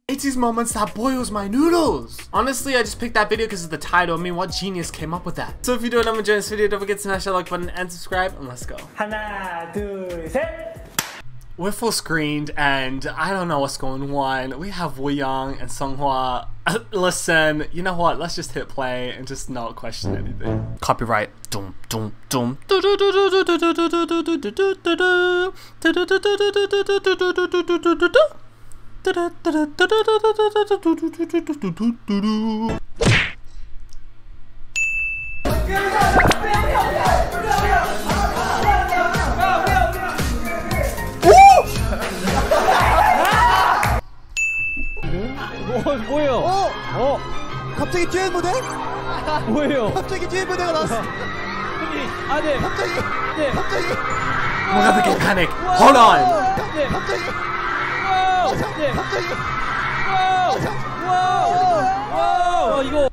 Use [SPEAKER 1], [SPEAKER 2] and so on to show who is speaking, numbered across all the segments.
[SPEAKER 1] ATEEZ moments that boils my noodles. Honestly, I just picked that video because of the title. I mean, what genius came up with that? So if you do and I'm enjoying this video, don't forget to smash that like button and subscribe, and let's go.
[SPEAKER 2] 하나, 둘, 셋.
[SPEAKER 1] We're full screened and I don't know what's going on. We have Wooyoung and Seonghwa. Listen, you know what? Let's just hit play and just not question anything. Copyright. Doom, doom, doom.
[SPEAKER 2] 뭐예요?
[SPEAKER 3] 갑자기 듀엣 무대?
[SPEAKER 2] 뭐예요?
[SPEAKER 3] 갑자기 듀엣 무대가 나왔어.
[SPEAKER 2] 아, 네.
[SPEAKER 3] 갑자기.
[SPEAKER 2] 네.
[SPEAKER 3] 갑자기.
[SPEAKER 1] We're gonna get panic. Hold on.
[SPEAKER 3] 네. 갑자기.
[SPEAKER 2] 네.
[SPEAKER 3] 갑자기.
[SPEAKER 2] 와우. 이거.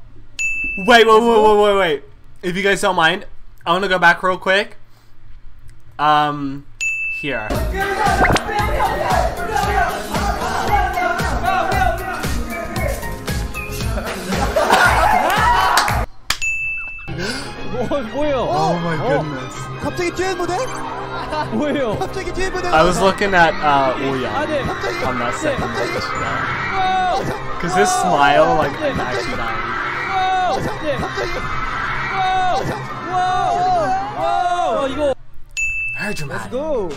[SPEAKER 1] Wait. If you guys don't mind, I want to go back real quick. Here.
[SPEAKER 2] 뭐예요?
[SPEAKER 1] Oh my goodness.
[SPEAKER 3] 갑자기 듀엣 무대?
[SPEAKER 2] 뭐예요?
[SPEAKER 3] 갑자기 듀엣 무대가
[SPEAKER 1] I was looking at Wooyoung
[SPEAKER 2] 아, 네.
[SPEAKER 1] on that second
[SPEAKER 2] 와우.
[SPEAKER 1] because his smile, like, I'm actually dying.
[SPEAKER 2] 네. 와우. 이거.
[SPEAKER 1] Very dramatic.
[SPEAKER 3] go.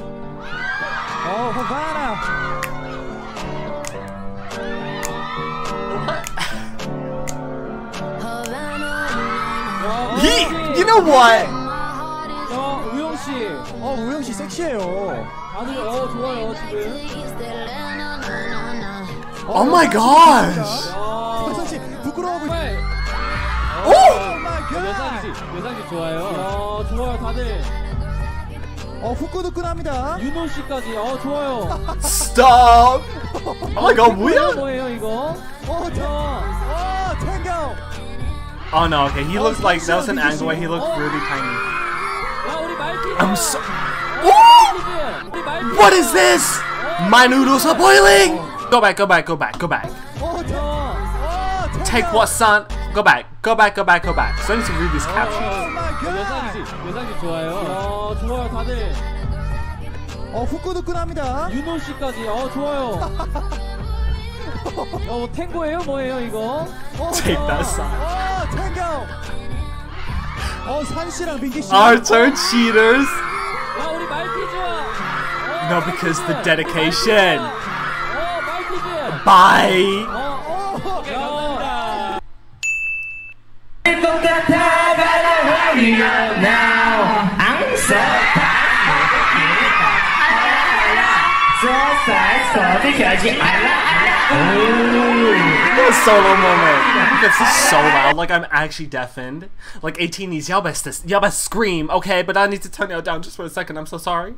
[SPEAKER 3] Havana.
[SPEAKER 1] You know what?
[SPEAKER 2] 우영 씨.
[SPEAKER 3] 우영 씨 섹시해요.
[SPEAKER 2] 다들 좋아요 지금.
[SPEAKER 1] Oh my gosh.
[SPEAKER 3] 혜선 씨 부끄러워하고 있어.
[SPEAKER 2] 여상씨 좋아요. 좋아요 다들.
[SPEAKER 3] 후끈후끈합니다.
[SPEAKER 2] 윤호 씨까지. 좋아요.
[SPEAKER 1] Stop. Oh my god, Wooyoung.
[SPEAKER 2] 뭐예요 이거?
[SPEAKER 3] 챙겨.
[SPEAKER 1] Oh no, okay, he looks like, that was an angle where he looked really tiny. I'm so. What is this? My noodles are boiling! Go back. Take what, son? Go back. So I need to read these captions.
[SPEAKER 2] 여상씨 좋아요. 좋아요 다들.
[SPEAKER 3] 후끈후끈합니다.
[SPEAKER 2] 윤호 씨까지. 좋아요. 탱고예요 뭐예요 이거?
[SPEAKER 1] Take that, son.
[SPEAKER 3] 챙겨. 산 씨랑 민기 씨.
[SPEAKER 1] Our turn cheaters.
[SPEAKER 2] 야 우리 말티즈.
[SPEAKER 1] No, because the dedication.
[SPEAKER 2] 말티즈.
[SPEAKER 1] Bye. What a solo moment. This is so loud, like I'm actually deafened. Like ATEEZ, y'all best scream, okay? But I need to turn it down just for a second, I'm so sorry.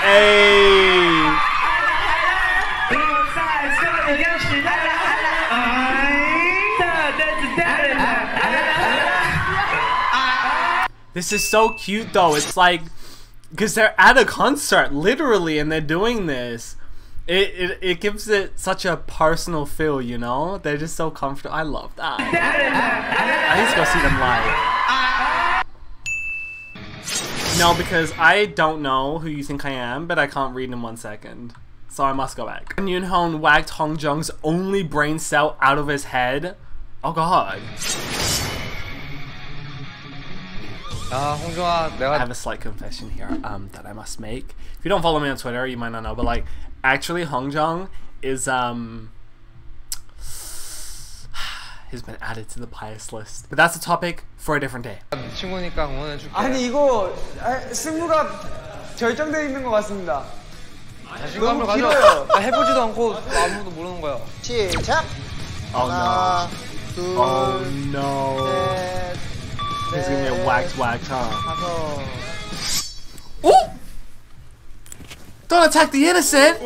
[SPEAKER 1] Hey. This is so cute though. It's like, because they're at a concert literally and they're doing this. It gives it such a personal feel, you know? They're just so comfortable. I love that. I need to go see them live. No, because I don't know who you think I am, but I can't read in 1 second. So I must go back. And Yunho whacked Hongjoong's only brain cell out of his head. Oh god.
[SPEAKER 4] 홍종아,
[SPEAKER 1] I have a slight confession here that I must make. If you don't follow me on Twitter, you might not know, but like, actually Hongjoong is has been added to the bias list. But that's a topic for a different day.
[SPEAKER 4] 친구니까 응원해줄게.
[SPEAKER 5] 아니 이거 승부가 결정되어 있는 것 같습니다.
[SPEAKER 4] 자신감을 가져. 해보지도 않고 아무도 모르는 거야.
[SPEAKER 3] 시작.
[SPEAKER 1] Oh
[SPEAKER 3] 하나,
[SPEAKER 1] no.
[SPEAKER 3] 둘,
[SPEAKER 1] Oh no.
[SPEAKER 3] 셋,
[SPEAKER 1] He's gonna get whacked, huh?
[SPEAKER 3] 다섯.
[SPEAKER 1] Oh! Don't attack the innocent!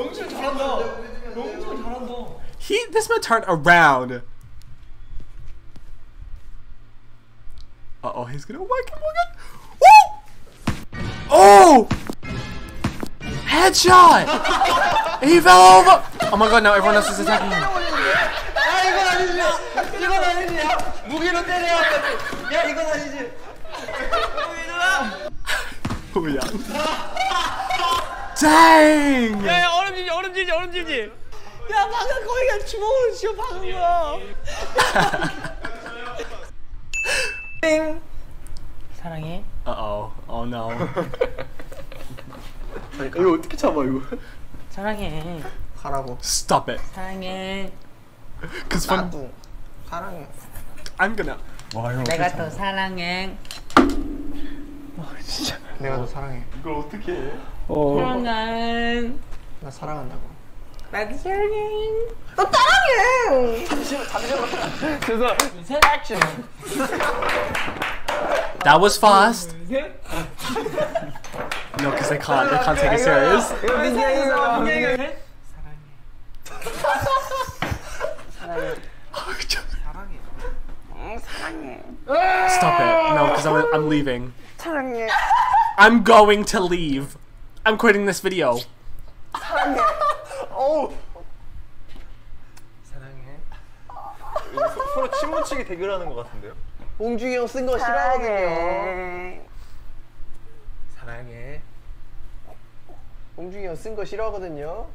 [SPEAKER 1] This man turned around. Uh-oh, he's gonna whack him again. Woo! Oh! Headshot! He fell over! Oh my god, now everyone else is attacking him.
[SPEAKER 5] 이건 아니지. 무기로 때려야 돼. 야, 이건 아니지.
[SPEAKER 1] Wooyoung. Dang!
[SPEAKER 5] 야, 얼음진지. 야, 방금 거기가 주먹으로 쥐어 박은 거야. 띵. 사랑해.
[SPEAKER 1] Uh-oh. Oh no.
[SPEAKER 3] 이거 어떻게 참아 이거?
[SPEAKER 5] 사랑해. 가라고.
[SPEAKER 1] Stop it.
[SPEAKER 5] 사랑해.
[SPEAKER 1] Cause when
[SPEAKER 5] 나도 사랑해.
[SPEAKER 1] I'm gonna.
[SPEAKER 3] 와 이거
[SPEAKER 5] 내가 더 사랑해.
[SPEAKER 3] 진짜.
[SPEAKER 5] 내가 더 사랑해.
[SPEAKER 3] 이걸 어떻게 해?
[SPEAKER 5] 사랑해. 나 사랑한다고. 나도 사랑해. 너 사랑해. 잠시만. 그래서 액션.
[SPEAKER 1] That was fast. No, because they can't take it serious.
[SPEAKER 5] 민기가
[SPEAKER 1] Stop it. No, because I'm leaving.
[SPEAKER 5] 사랑해.
[SPEAKER 1] I'm going to leave. I'm quitting this video.
[SPEAKER 5] 사랑해. 어우. 사랑해.
[SPEAKER 3] 서로 침 묻히기 대결하는 것 같은데요?
[SPEAKER 5] 홍중이 형 쓴 거 싫어하거든요. 사랑해. 홍중이 형 쓴 거 싫어하거든요.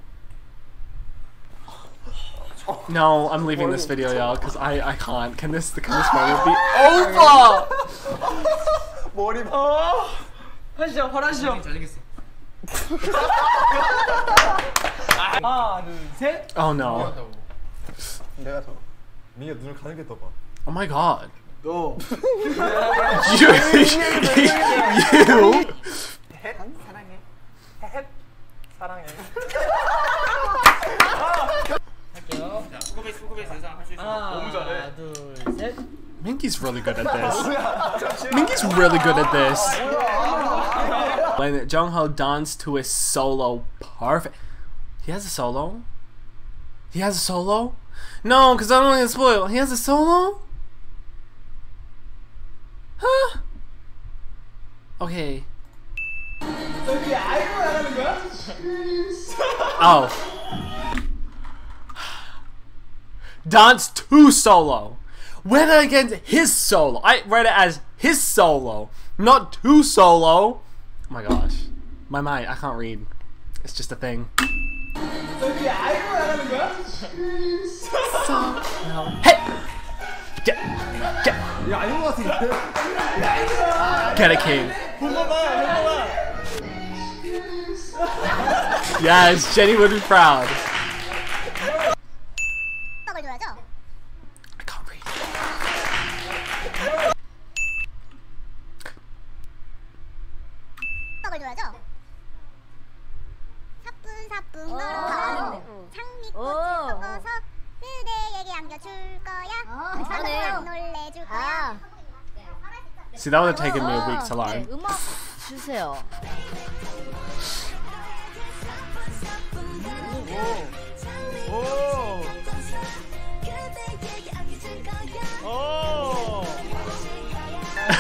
[SPEAKER 1] No, I'm leaving this video, y'all, because I can't. Can this moment be over?
[SPEAKER 3] 머리
[SPEAKER 5] 하시죠, 하시죠. 잘리겠어. 하나, 둘, 셋.
[SPEAKER 1] Oh no.
[SPEAKER 5] 내가 더.
[SPEAKER 3] 민기가 눈을 가는 게 더 봐.
[SPEAKER 1] Oh my god.
[SPEAKER 3] 너
[SPEAKER 1] You.
[SPEAKER 5] 사랑해. 햇. 사랑해. 할게요. 수고베이스 대상 할수 있어. 너무 잘해. 하나, 둘, 셋.
[SPEAKER 1] Mingi's really good at this. Mingi's really good at this. When Jongho danced to his solo, perfect. He has a solo? He has a solo? No, because I don't want to spoil. He has a solo? Huh? Okay. Oh. Dance to solo. Read it against his solo. I read it as his solo, not to solo. Oh my gosh. My mind, I can't read. It's just a thing. Hey! Get
[SPEAKER 3] 야 아닌 것 같은데?
[SPEAKER 1] Get it, King. Yes, Jennie would be proud. I can't read.
[SPEAKER 6] 사뿐사뿐 걸어서 장미꽃을 섞어서 그대에게 안겨줄 거야. 사랑 놀래줄 거야.
[SPEAKER 1] See, that would have taken me a week to learn.
[SPEAKER 7] 음악 주세요.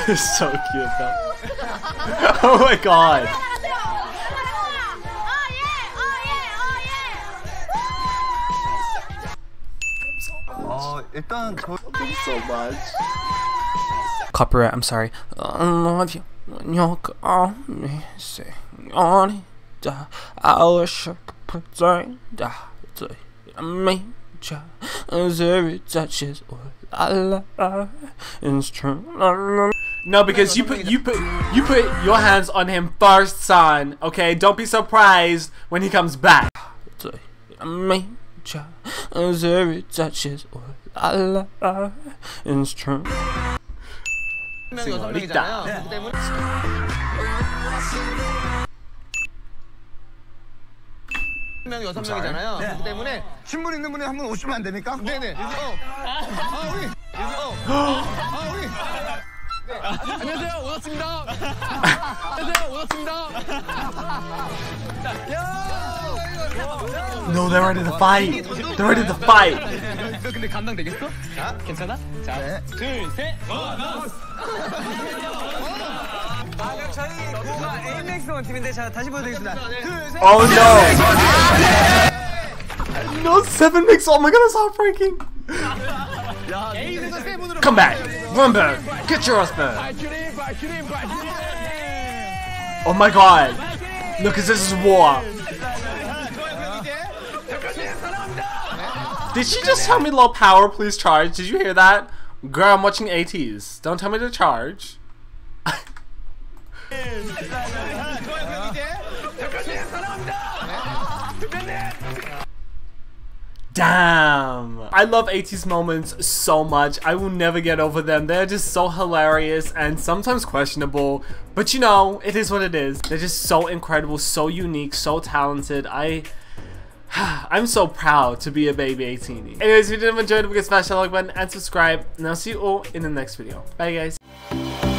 [SPEAKER 1] It's so cute though. Oh my god.
[SPEAKER 3] 일단 저
[SPEAKER 1] So much. Copyright, I'm sorry. I love you when you call me. Say on it. I wish I could pretend I made you. As every touch is what I love. It's true. No, because you put your hands on him first, son. Okay, don't be surprised when he comes back. I made you. As every touch is what I love. It's true. Señorita.
[SPEAKER 5] 명 6명이잖아요. 그렇기 때문에
[SPEAKER 3] 신문 있는 분이 한 분 오시면 안 됩니까?
[SPEAKER 5] 네네. 우리 안녕하세요, 오너입니다. 안녕하세요, 오너입니다.
[SPEAKER 1] No, they're ready to fight. They're ready to fight.
[SPEAKER 5] 너 근데 감당 되겠어? 자, 괜찮아? 자, 둘, 셋.
[SPEAKER 4] 저희 구호가 에이맥스 원팀인데 자 다시 보여드리겠습니다. 둘, 셋.
[SPEAKER 1] Oh no. No, 7 mix. Oh my god, it's heartbreaking.
[SPEAKER 5] 에이즈에서 세 분으로.
[SPEAKER 1] Come back. Run back. Get your ass back.
[SPEAKER 5] 발키리.
[SPEAKER 1] Oh my god. No, because this is war. Did she just tell me low power, please charge? Did you hear that? Girl, I'm watching ATEEZ. Don't tell me to charge. Damn. I love ATEEZ moments so much. I will never get over them. They're just so hilarious and sometimes questionable. But you know, it is what it is. They're just so incredible, so unique, so talented. I'm so proud to be a baby 18. Anyways, if you did enjoy it, give a smash that like button and subscribe. And I'll see you all in the next video. Bye guys.